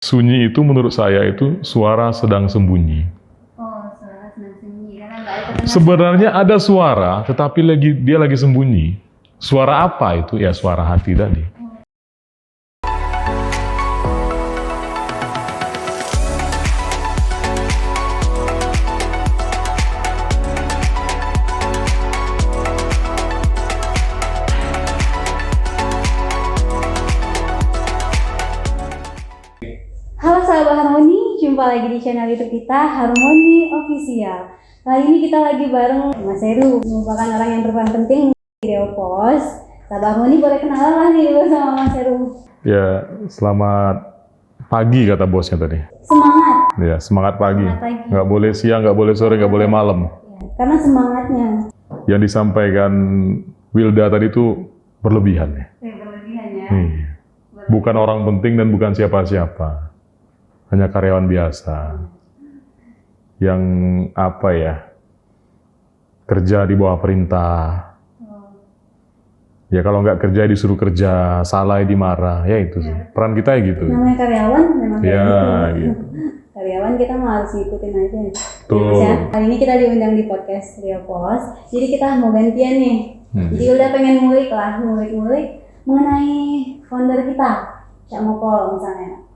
Sunyi itu menurut saya itu suara sedang sembunyi. Oh, suara sedang sembunyi karena nggak ada kedengaran. Sebenarnya ada suara, tetapi dia lagi sembunyi. Suara apa itu? Ya suara hati tadi. Halo sahabat Harmoni, jumpa lagi di channel YouTube kita Harmoni Official. Kali ini kita lagi bareng Mas Heru, merupakan orang yang berperan penting di Reopos. Sahabat Harmoni boleh kenalan lah nih dulu sama Mas Heru. Ya, selamat pagi kata bosnya tadi. Semangat. Ya, semangat pagi. Semangat pagi. Nggak boleh siang, nggak boleh sore, nggak boleh malam. Ya, karena semangatnya. Yang disampaikan Wilda tadi itu berlebihan ya. Berlebihan ya. Iya. Bukan orang penting dan bukan siapa-siapa. Hanya karyawan biasa. Yang apa ya, kerja di bawah perintah. Ya kalau nggak kerja disuruh kerja, salah dimarah, ya itu sih. Peran kita ya gitu. Namanya karyawan memang kayak Ya, gitu. gitu. Karyawan kita mah harus ngikutin aja. Tuh. Ya, kali ini kita diundang di podcast Reopos, jadi kita mau gantian nih. Jadi udah pengen ngulik mengenai founder kita, Cak Moko misalnya.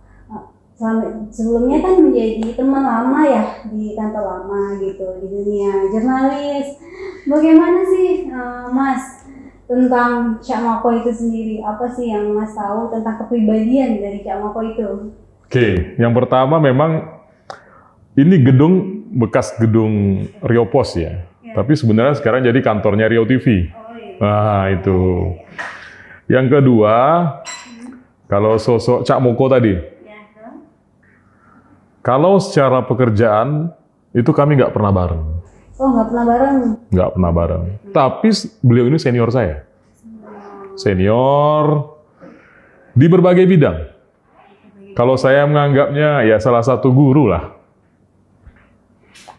Sebelumnya kan menjadi teman lama ya di kantor lama gitu di dunia jurnalis. Bagaimana sih Mas tentang Cak Moko itu sendiri? Apa sih yang Mas tahu tentang kepribadian dari Cak Moko itu? Oke, yang pertama memang ini gedung bekas gedung Reopos ya. Tapi sebenarnya sekarang jadi kantornya Rio TV. Nah itu. Yang kedua, kalau sosok Cak Moko tadi. Kalau secara pekerjaan, itu kami nggak pernah bareng. Oh, nggak pernah bareng? Nggak pernah bareng. Tapi beliau ini senior saya. Senior di berbagai bidang. Kalau saya menganggapnya ya salah satu guru lah.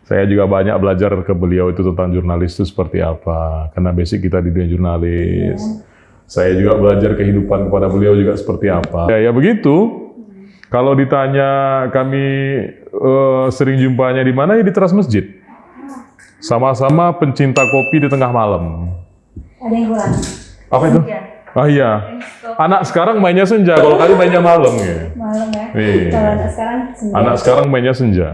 Saya juga banyak belajar ke beliau itu tentang jurnalis itu seperti apa. Karena basic kita di dunia jurnalis. Saya juga belajar kehidupan kepada beliau juga seperti apa. Ya begitu. Kalau ditanya kami sering jumpanya di mana, ya di teras masjid. Sama-sama pencinta kopi di tengah malam. Ada yang kurang? Apa itu? Ah iya. Anak sekarang mainnya senja, kalau kali mainnya malam ya. Malam ya? Iya. Kalau anak sekarang senja. Anak sekarang mainnya senja.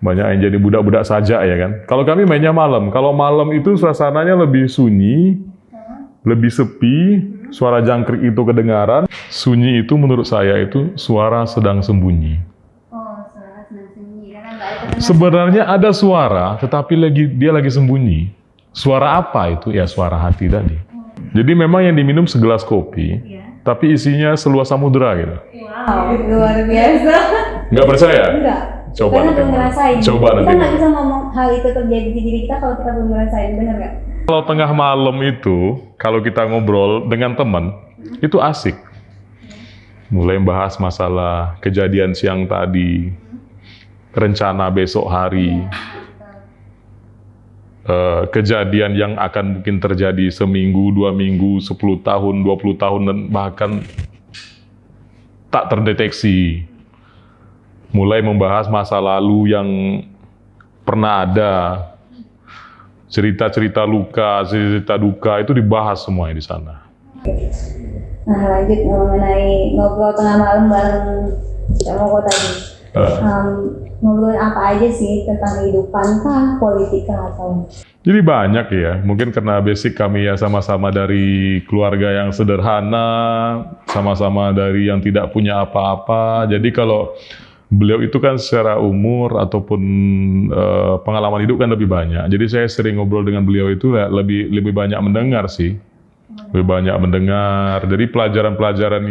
Banyak yang jadi budak-budak saja ya kan. Kalau kami mainnya malam. Kalau malam itu suasananya lebih sunyi, lebih sepi, suara jangkrik itu kedengaran. Sunyi itu menurut saya itu suara sedang sembunyi. Oh, suara sedang sembunyi karena nggak ada kedengaran. Sebenarnya ada suara, tetapi dia lagi sembunyi. Suara apa itu? Ya suara hati tadi. Jadi memang yang diminum segelas kopi, tapi isinya seluas samudera gitu. Wow, luar biasa. Nggak percaya? Enggak. Coba Karena nanti. belum ngerasain. Coba Kita nanti. nggak bisa ngomong hal itu terjadi di diri kita kalau kita belum ngerasain, bener nggak? Kalau tengah malam itu, kalau kita ngobrol dengan teman, itu asik. Mulai membahas masalah kejadian siang tadi, rencana besok hari, kejadian yang akan mungkin terjadi seminggu, 2 minggu, 10 tahun, 20 tahun, dan bahkan tak terdeteksi. Mulai membahas masa lalu yang pernah ada, cerita-cerita luka, cerita duka, itu dibahas semuanya di sana. Nah, lanjut mengenai ngobrol tengah malam bareng Cak Moko tadi. Ngobrol apa aja sih tentang kehidupan kah, politik kah, atau? Jadi banyak ya, mungkin karena basic kami ya sama-sama dari keluarga yang sederhana, sama-sama dari yang tidak punya apa-apa. Jadi kalau beliau itu kan secara umur ataupun pengalaman hidup kan lebih banyak. Jadi saya sering ngobrol dengan beliau itu ya, lebih banyak mendengar sih. Lebih banyak mendengar. Jadi pelajaran-pelajaran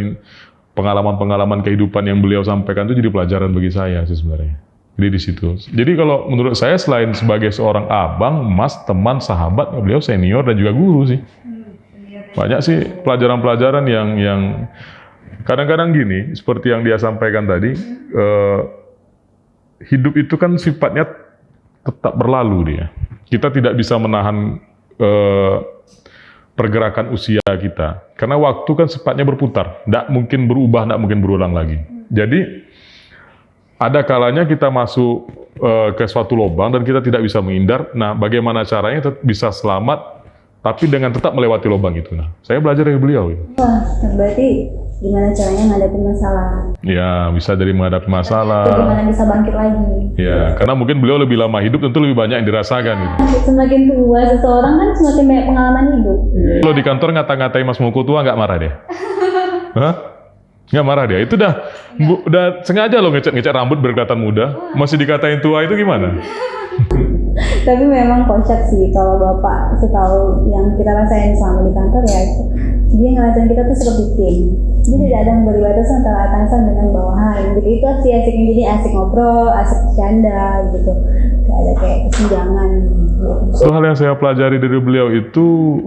pengalaman-pengalaman kehidupan yang beliau sampaikan itu jadi pelajaran bagi saya sih sebenarnya. Jadi di situ. Jadi kalau menurut saya selain sebagai seorang abang, mas, teman, sahabat, beliau senior dan juga guru sih. Banyak sih pelajaran-pelajaran yang kadang-kadang gini, seperti yang dia sampaikan tadi, hidup itu kan sifatnya tetap berlalu dia. Kita tidak bisa menahan pergerakan usia kita. Karena waktu kan sifatnya berputar, tidak mungkin berubah, tidak mungkin berulang lagi. Jadi ada kalanya kita masuk ke suatu lubang dan kita tidak bisa menghindar. Nah, bagaimana caranya bisa selamat tapi dengan tetap melewati lubang itu. Nah, saya belajar dari beliau. Wah, berarti gimana caranya menghadapi masalah? Ya, bisa dari menghadapi masalah. Bagaimana bisa bangkit lagi? Ya, karena mungkin beliau lebih lama hidup, tentu lebih banyak yang dirasakan gitu. Semakin tua seseorang kan semakin banyak pengalaman hidup. Kalau di kantor ngata-ngatain Mas Moko tua nggak marah dia? Hah? Nggak marah dia? Itu udah sengaja loh ngecat rambut biar kelihatan muda. Masih dikatain tua itu gimana? Tapi memang kocak sih kalau Bapak setahu yang kita rasain selama di kantor ya, dia ngerasain kita tuh seperti tim. Jadi tidak ada memberi batasan antara atasan dengan bawahan. Gitu itu asik-asiknya, jadi asik ngobrol, asik bercanda gitu. Gak ada kayak kesenjangan. Gitu. Satu hal yang saya pelajari dari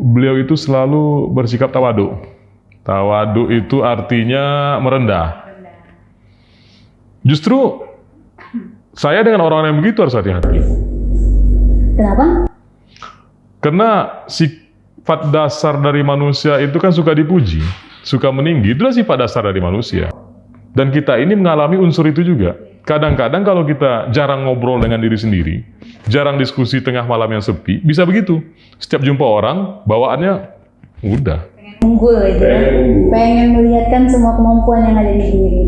beliau itu selalu bersikap tawadu. Tawadu itu artinya merendah. Justru saya dengan orang yang begitu harus hati-hati. Kenapa? Karena sifat dasar dari manusia itu kan suka dipuji, suka meninggi. Itulah sifat dasar dari manusia. Dan kita ini mengalami unsur itu juga. Kadang-kadang kalau kita jarang ngobrol dengan diri sendiri, jarang diskusi tengah malam yang sepi, bisa begitu. Setiap jumpa orang, bawaannya udah. Unggul gitu ya. Pengen melihatkan semua kemampuan yang ada di diri.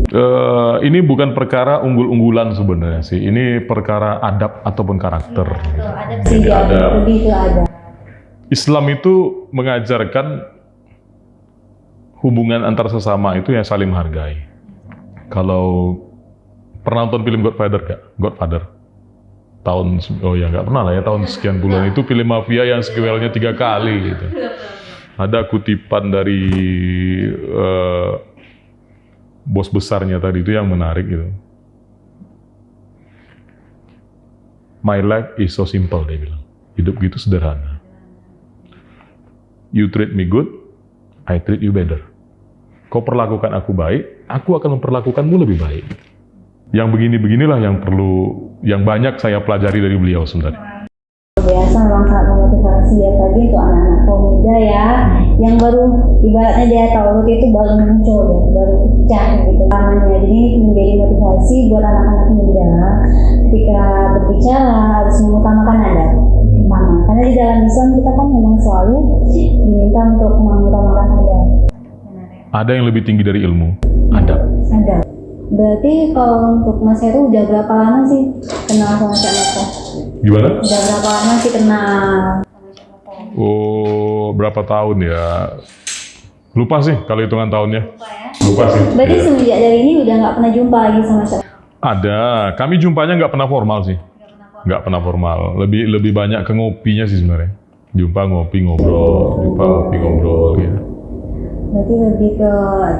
Ini bukan perkara unggul-unggulan sebenarnya sih. Ini perkara adab ataupun karakter. Adab sih, lebih itu ada. Islam itu mengajarkan hubungan antar sesama itu yang saling menghargai. Kalau pernah nonton film Godfather gak? Godfather. Nggak pernah lah ya, tahun sekian bulan itu film mafia yang sequelnya 3 kali gitu. Ada kutipan dari bos besarnya tadi itu yang menarik gitu. My life is so simple, dia bilang. Hidup gitu sederhana. You treat me good, I treat you better. Kau perlakukan aku baik, aku akan memperlakukanmu lebih baik. Yang begini-beginilah yang banyak saya pelajari dari beliau sebenarnya. Biasa memang sangat memotivasi ya tadi untuk anak-anak kaum muda ya, yang baru ibaratnya dia tahu itu baru muncul ya, baru pecah gitu namanya. Jadi menjadi motivasi buat anak-anak muda ketika berbicara harus mengutamakan adab. Karena di dalam Islam kita kan memang selalu diminta untuk mengutamakan adab. Ada yang lebih tinggi dari ilmu, adab. Adab. Berarti kalau untuk Mas Heru udah berapa lama sih kenal sama Cak Moko? Gimana? Udah berapa lama sih kenal sama Cak Moko? Oh, berapa tahun ya? Lupa sih kalau hitungan tahunnya. Lupa ya? Lupa sih. Berarti Ya. semenjak dari ini udah nggak pernah jumpa lagi sama Cak Moko? Ada, kami jumpanya nggak pernah formal sih. Nggak pernah formal. Lebih banyak ke ngopinya sih sebenarnya. Jumpa ngopi ngobrol, gitu. Berarti lebih ke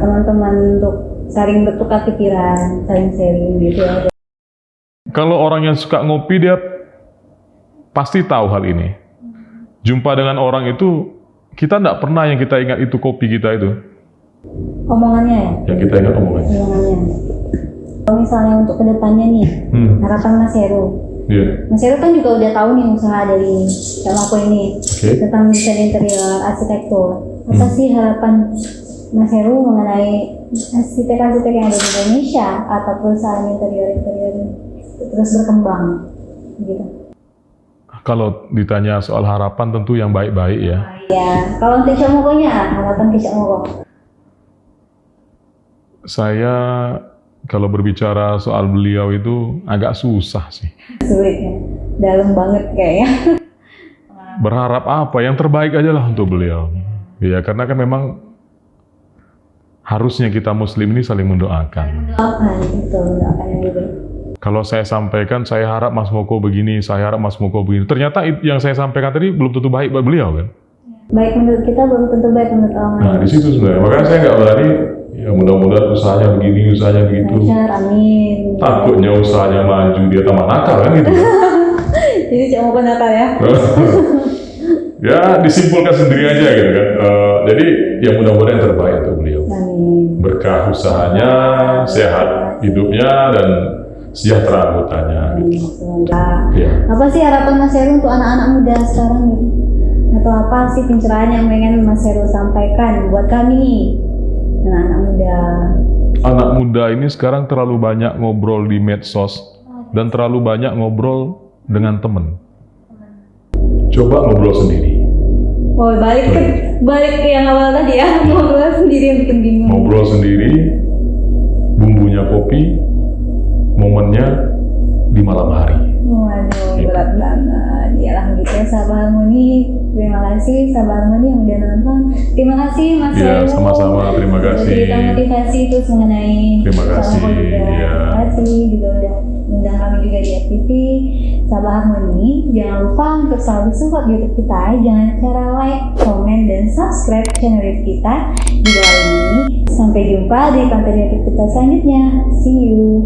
teman-teman untuk saling bertukar pikiran, saling sharing gitu ya. Kalau orang yang suka ngopi dia pasti tahu hal ini. Jumpa dengan orang itu kita nggak pernah yang kita ingat itu kopi kita itu. Omongannya ya? Yang kita ingat omongannya. Omongannya. Kalau misalnya untuk kedepannya nih, harapan Mas Heru. Iya. Mas Heru kan juga udah tahu nih usaha dari Cak Moko ini tentang desain interior, arsitektur. Apa sih harapan Mas Heru mengenai arsitek-arsitek yang ada di Indonesia atau perusahaan interior ini terus berkembang gitu? Kalau ditanya soal harapan tentu yang baik-baik ya. Ya, kalau untuk Cak Mokonya, harapan ke Cak Moko? Saya kalau berbicara soal beliau itu agak susah sih. Sulit ya, dalam banget kayaknya. Berharap apa? Yang terbaik aja lah untuk beliau. Ya, karena kan memang harusnya kita Muslim ini saling mendoakan. Doakan gitu, doakan yang gitu. Kalau saya sampaikan, saya harap Mas Moko begini, saya harap Mas Moko begini. Ternyata yang saya sampaikan tadi belum tentu baik buat beliau kan. Baik menurut kita belum tentu baik menurut orang lain. Nah, di situ sebenarnya. Makanya saya nggak berani. Ya mudah-mudahan usahanya begini, usahanya begitu. Lancar, amin. Takutnya usahanya maju, dia tambah nakal kan gitu. Jadi Cak Moko nakal ya? Ya disimpulkan sendiri aja gitu kan. Jadi ya mudah-mudahan yang terbaik untuk beliau. Amin. Berkah usahanya, sehat hidupnya, dan sejahtera anggotanya. Gitu. Semoga. Ya. Apa sih harapan Mas Heru untuk anak-anak muda sekarang gitu? Atau apa sih pencerahan yang pengen Mas Heru sampaikan buat kami nih, anak-anak muda? anak muda ini sekarang terlalu banyak ngobrol di medsos dan terlalu banyak ngobrol dengan temen. Coba ngobrol sendiri. Oh, balik ke yang awal tadi ya, ngobrol sendiri yang bikin bingung. Ngobrol sendiri, bumbunya kopi, momennya di malam hari. Waduh, berat banget. Ya lah gitu ya, Sahabat Harmoni. Terima kasih Sahabat Harmoni yang udah nonton. Terima kasih Mas Iya, Rewo. sama-sama. Terima kasih. Cerita motivasi terus mengenai Terima kasih, Sahabat juga. iya. Terima kasih juga udah undang kami juga di FTV. Sahabat Harmoni, jangan lupa untuk selalu support YouTube kita. Jangan cara like, komen, dan subscribe channel YouTube kita di bawah ini. Sampai jumpa di konten YouTube kita selanjutnya. See you.